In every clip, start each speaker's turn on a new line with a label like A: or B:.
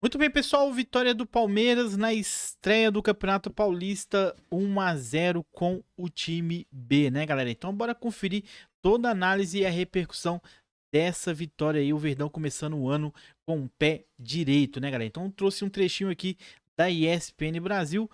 A: Muito bem, pessoal. Vitória do Palmeiras na estreia do Campeonato Paulista, 1-0 com o time B, né, galera? Então, bora conferir toda a análise e a repercussão dessa vitória aí. O Verdão começando o ano com o pé direito, né, galera? Então, trouxe um trechinho aqui da ESPN Brasil,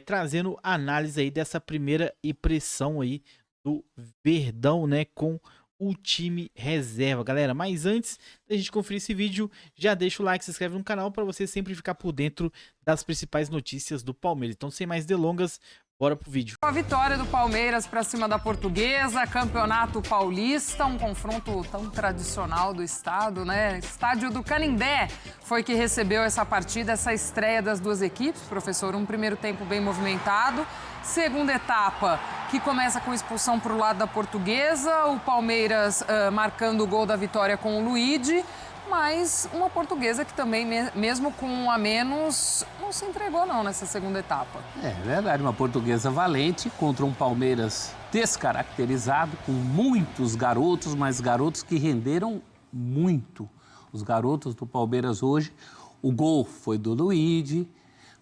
A: trazendo análise aí dessa primeira impressão aí do Verdão, né, com o time reserva, galera. Mas antes da gente conferir esse vídeo, já deixa o like, se inscreve no canal para você sempre ficar por dentro das principais notícias do Palmeiras. Então, sem mais delongas, bora pro vídeo.
B: A vitória do Palmeiras para cima da Portuguesa, Campeonato Paulista, um confronto tão tradicional do estado, né? Estádio do Canindé foi que recebeu essa partida, essa estreia das duas equipes, professor. Um primeiro tempo bem movimentado, segunda etapa que começa com expulsão para o lado da Portuguesa, o Palmeiras marcando o gol da vitória com o Luigi, mas uma Portuguesa que também, mesmo com um a menos, não se entregou não nessa segunda etapa.
C: É verdade, uma Portuguesa valente contra um Palmeiras descaracterizado, com muitos garotos, mas garotos que renderam muito. Os garotos do Palmeiras hoje, o gol foi do Luigi,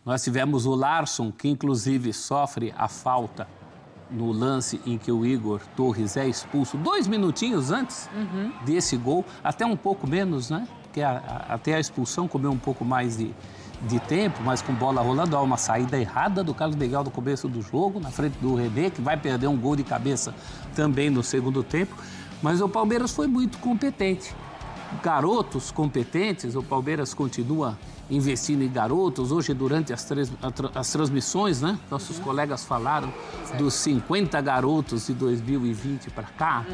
C: nós tivemos o Larson, que inclusive sofre a falta no lance em que o Igor Torres é expulso 2 minutinhos antes desse gol, até um pouco menos, né? Porque até a expulsão comeu um pouco mais de tempo, mas com bola rolando, há uma saída errada do Carlos Miguel no começo do jogo, na frente do René, que vai perder um gol de cabeça também no segundo tempo, mas o Palmeiras foi muito competente. Garotos competentes, o Palmeiras continua investindo em garotos. Hoje, durante as transmissões, né? Nossos colegas falaram dos 50 garotos de 2020 para cá,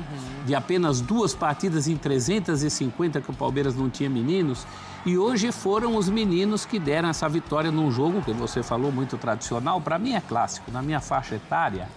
C: de apenas 2 partidas em 350 que o Palmeiras não tinha meninos. E hoje foram os meninos que deram essa vitória num jogo que você falou muito tradicional. Para mim é clássico, na minha faixa etária.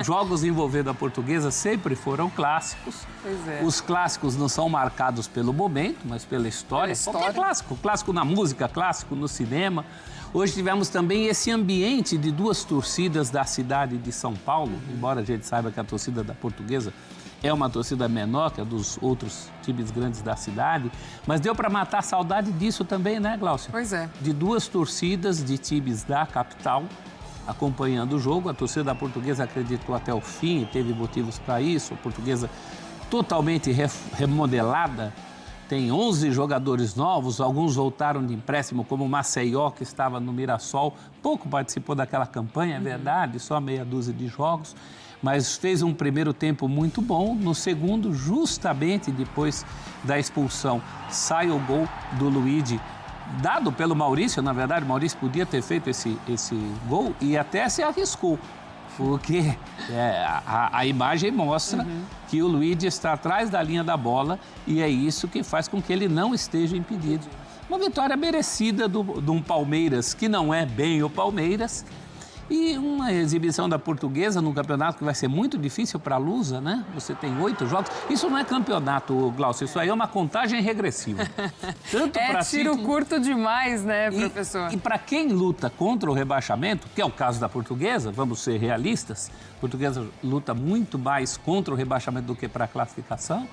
C: Jogos envolvendo a Portuguesa sempre foram clássicos.
B: Pois é.
C: Os clássicos não são marcados pelo momento, mas pela história. Qualquer clássico. Clássico na música, clássico no cinema. Hoje tivemos também esse ambiente de 2 torcidas da cidade de São Paulo, embora a gente saiba que a torcida da Portuguesa é uma torcida menor que a dos outros times grandes da cidade, mas deu para matar a saudade disso também, né, Glaucio?
B: Pois é.
C: De 2 torcidas de times da capital acompanhando o jogo. A torcida da Portuguesa acreditou até o fim e teve motivos para isso. A Portuguesa totalmente remodelada, tem 11 jogadores novos, alguns voltaram de empréstimo, como o Maceió, que estava no Mirassol, pouco participou daquela campanha, é verdade, só meia dúzia de jogos, mas fez um primeiro tempo muito bom. No segundo, justamente depois da expulsão, sai o gol do Luigi, dado pelo Maurício. Na verdade, o Maurício podia ter feito esse gol e até se arriscou, porque a imagem mostra que o Luigi está atrás da linha da bola e é isso que faz com que ele não esteja impedido. Uma vitória merecida de um Palmeiras que não é bem o Palmeiras, e uma exibição da Portuguesa num campeonato que vai ser muito difícil para a Lusa, né? Você tem 8 jogos. Isso não é campeonato, Glaucio, isso aí é uma contagem regressiva. Tanto
B: tiro curto demais, né, professor?
C: E para quem luta contra o rebaixamento, que é o caso da Portuguesa, vamos ser realistas, a Portuguesa luta muito mais contra o rebaixamento do que para a classificação,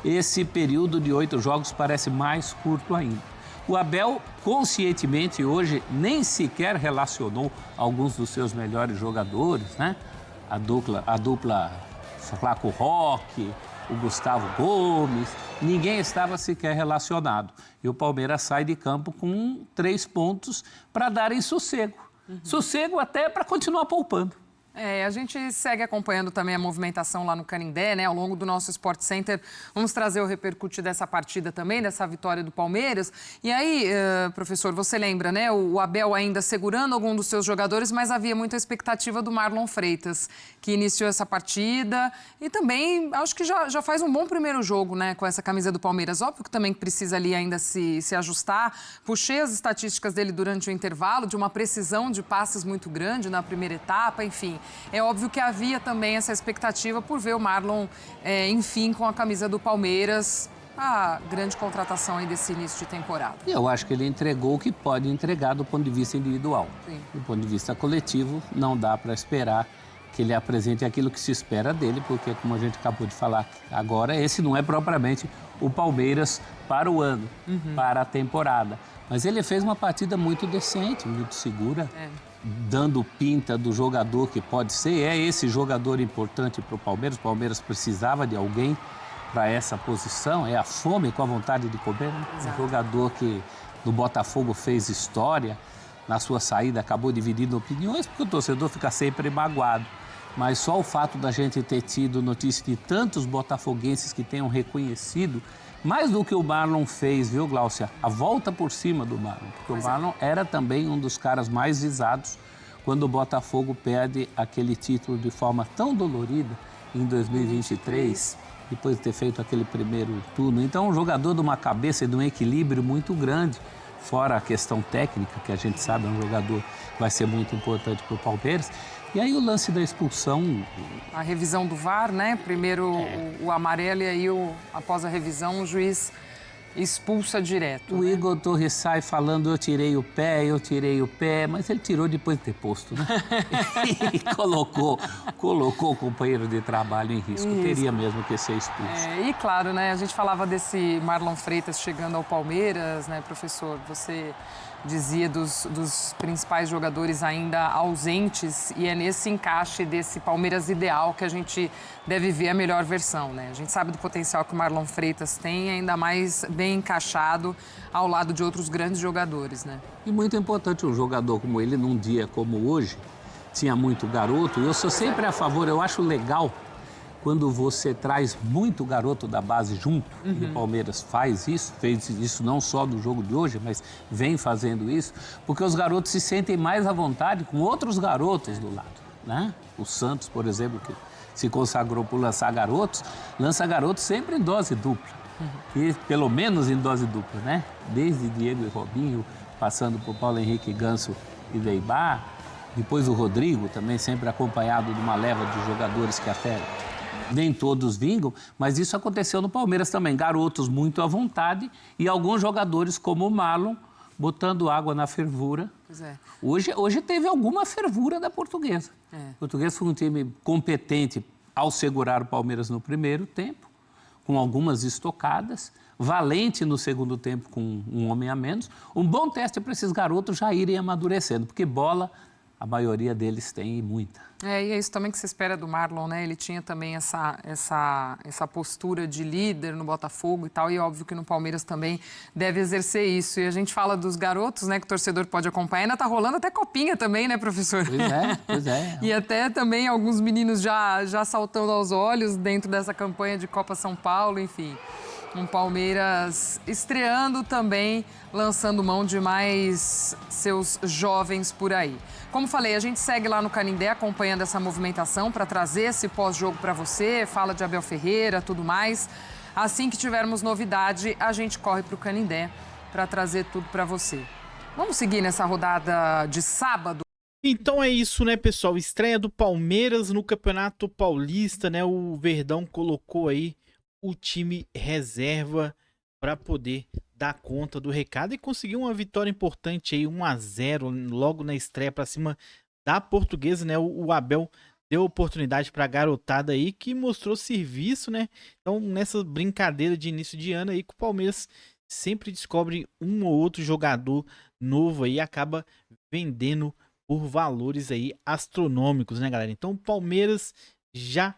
C: esse período de 8 jogos parece mais curto ainda. O Abel, conscientemente, hoje, nem sequer relacionou alguns dos seus melhores jogadores, né? A dupla Flaco Roque, o Gustavo Gomes, ninguém estava sequer relacionado. E o Palmeiras sai de campo com 3 pontos para darem sossego. Sossego até para continuar poupando.
B: A gente segue acompanhando também a movimentação lá no Canindé, né? Ao longo do nosso Sport Center, vamos trazer o repercute dessa partida também, dessa vitória do Palmeiras. E aí, professor, você lembra, né? O Abel ainda segurando algum dos seus jogadores, mas havia muita expectativa do Marlon Freitas, que iniciou essa partida. E também, acho que já faz um bom primeiro jogo, né? Com essa camisa do Palmeiras. Óbvio que também precisa ali ainda se ajustar. Puxei as estatísticas dele durante o intervalo, de uma precisão de passes muito grande na primeira etapa, enfim. É óbvio que havia também essa expectativa por ver o Marlon, enfim, com a camisa do Palmeiras, a grande contratação aí desse início de temporada.
C: Eu acho que ele entregou o que pode entregar do ponto de vista individual.
B: Sim.
C: Do ponto de vista coletivo, não dá para esperar que ele apresente aquilo que se espera dele, porque, como a gente acabou de falar agora, esse não é propriamente o Palmeiras para o ano, para a temporada. Mas ele fez uma partida muito decente, muito segura, dando pinta do jogador que pode ser. É esse jogador importante para o Palmeiras. O Palmeiras precisava de alguém para essa posição. É a fome com a vontade de comer, né? Um jogador que no Botafogo fez história, na sua saída acabou dividindo opiniões, porque o torcedor fica sempre magoado. Mas só o fato da gente ter tido notícia de tantos botafoguenses que tenham reconhecido, mais do que o Marlon fez, viu, Gláucia? A volta por cima do Marlon. Porque o Marlon era também um dos caras mais visados quando o Botafogo perde aquele título de forma tão dolorida em 2023, depois de ter feito aquele primeiro turno. Então, um jogador de uma cabeça e de um equilíbrio muito grande, fora a questão técnica, que a gente sabe é um jogador que vai ser muito importante para o Palmeiras. E aí o lance da expulsão...
B: A revisão do VAR, né? Primeiro o amarelo e aí, após a revisão, o juiz expulsa direto.
C: O Igor Torres sai falando, eu tirei o pé, mas ele tirou depois de ter posto, né? E colocou o companheiro de trabalho em risco. Teria mesmo que ser expulso.
B: E claro, né? A gente falava desse Marlon Freitas chegando ao Palmeiras, né, professor? Você dizia dos principais jogadores ainda ausentes e é nesse encaixe desse Palmeiras ideal que a gente deve ver a melhor versão, né? A gente sabe do potencial que o Marlon Freitas tem, ainda mais bem encaixado ao lado de outros grandes jogadores, né?
C: E muito importante um jogador como ele, num dia como hoje, tinha muito garoto. Eu sou sempre a favor, eu acho legal quando você traz muito garoto da base junto, e o Palmeiras faz isso, fez isso não só do jogo de hoje, mas vem fazendo isso, porque os garotos se sentem mais à vontade com outros garotos do lado, né? O Santos, por exemplo, que se consagrou por lançar garotos, lança garotos sempre em dose dupla, e pelo menos em dose dupla, né? Desde Diego e Robinho, passando por Paulo Henrique, Ganso e Neymar, depois o Rodrigo, também sempre acompanhado de uma leva de jogadores que até nem todos vingam, mas isso aconteceu no Palmeiras também. Garotos muito à vontade e alguns jogadores como o Marlon botando água na fervura.
B: Pois é.
C: Hoje teve alguma fervura da Portuguesa. A Portuguesa foi um time competente ao segurar o Palmeiras no primeiro tempo, com algumas estocadas, valente no segundo tempo com um homem a menos. Um bom teste para esses garotos já irem amadurecendo, porque bola a maioria deles tem e muita.
B: E é isso também que se espera do Marlon, né? Ele tinha também essa postura de líder no Botafogo e tal, e óbvio que no Palmeiras também deve exercer isso. E a gente fala dos garotos, né, que o torcedor pode acompanhar. Ainda tá rolando até copinha também, né, professor?
C: Pois é.
B: E até também alguns meninos já saltando aos olhos dentro dessa campanha de Copa São Paulo, enfim. Um Palmeiras estreando também, lançando mão de mais seus jovens por aí. Como falei, a gente segue lá no Canindé acompanhando essa movimentação para trazer esse pós-jogo para você, fala de Abel Ferreira, tudo mais. Assim que tivermos novidade, a gente corre para o Canindé para trazer tudo para você. Vamos seguir nessa rodada de sábado?
A: Então é isso, né, pessoal? Estreia do Palmeiras no Campeonato Paulista, né? O Verdão colocou aí o time reserva para poder dar conta do recado e conseguir uma vitória importante aí, 1-0 logo na estreia para cima da Portuguesa, né? O Abel deu oportunidade para a garotada aí que mostrou serviço, né? Então nessa brincadeira de início de ano aí que o Palmeiras sempre descobre um ou outro jogador novo aí e acaba vendendo por valores aí astronômicos, né, galera? Então o Palmeiras já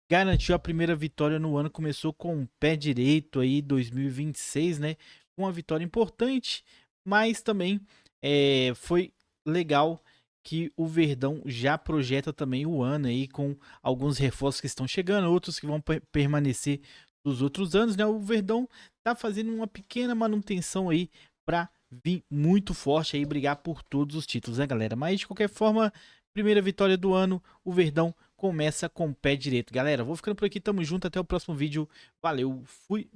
A: garantiu a primeira vitória no ano, começou com o pé direito aí 2026, né? Uma vitória importante, mas também foi legal que o Verdão já projeta também o ano aí com alguns reforços que estão chegando, outros que vão permanecer dos outros anos, né? O Verdão tá fazendo uma pequena manutenção aí para vir muito forte aí brigar por todos os títulos, né, galera? Mas de qualquer forma, primeira vitória do ano, o Verdão começa com o pé direito. Galera, vou ficando por aqui, tamo junto, até o próximo vídeo. Valeu, fui!